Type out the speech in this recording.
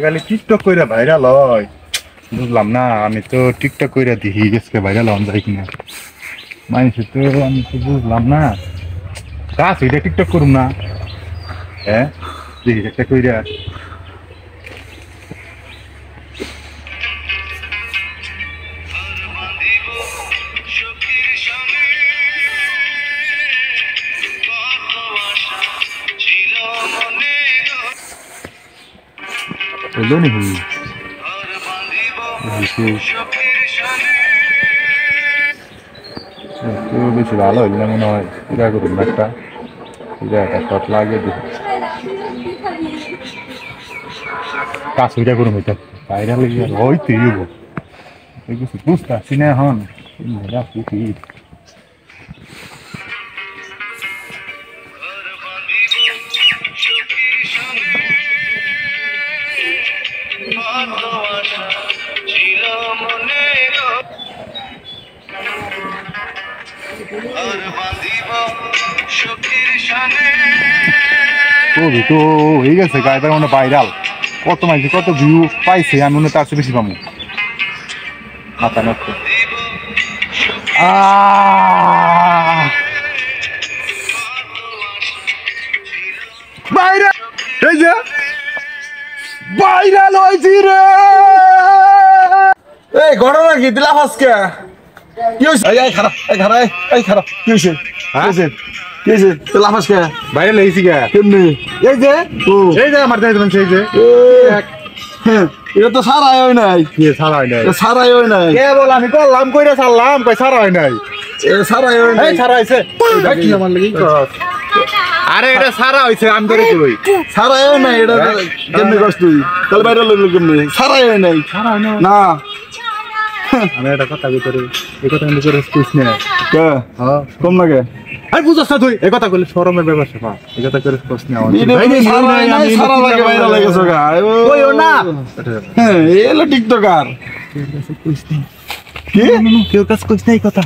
খালি টিকটক কইরা ভাইরাল হয় বুঝলাম না। আমি তো টিকটক কইরা দেখি গেছে ভাইরাল হন যায় কিনা মানুষ তো আমি তো বুঝলাম না। কাজ এটা টিকটক করুম না। হ্যাঁ দেখি একটা কইরা বললো নি তো বেশি ভালো হইল না মনে হয়। পূজা করুন একটা পূজা একটা শট লাগিয়ে দিই কাজ ওইটা করুন ওইটা বাইরে লেগে হইতে কিছু বুঝতে পারছি না এখন কি ছবি তো হয়ে গেছে গাড়িটা মনে ভাইরাল। কত মাইছে কত ভিউ পাইছে আমি মনে তার চেয়ে বেশি পাবো। মাথা নষ্ট ভাইরাল এই যে ভাইরাল হয়েছি রে। এই ঘটনা কি দিলা ফাসকে কি হইছে? এই খারাপ এই খারাপ এই খারাপ কি হইছে? হ্যাঁ কি হইছে দিলা ফাসকে ভাইরাল হয়েছি গা কেমনে? এই যে আমার দাই দেবেন সেই যে এটা তো সারাই হয় নাই। কি সারা হয় নাই সারাই হয় নাই কে বল আমি করলাম কইরা ছাড়লাম কই সারা হয় নাই। সারাই হয় নাই এই সারা হইছে কি আমার লাগি আরে এটা সারা হইছে আমি ধরে কই সারাই হয় নাই। এটা কেমনে কষ্ট তুই তাহলে বাইরে লইল কেমনে? সারাই হয় নাই সারা হয় না। আমি একটা কথা কইতে এই কথা আমি করে কইছ না কে হ্যাঁ কম লাগে আরে বুঝছ না তুই এই কথা কইলে শরমের ব্যাপার সবা এই কথা করে কইছ না আমি সারা লাগে বাইরে লাগেছ গা কইও না। হ্যাঁ এলো টিকটকার কইছ না কি কেউ কাজ কইছ না এই কথা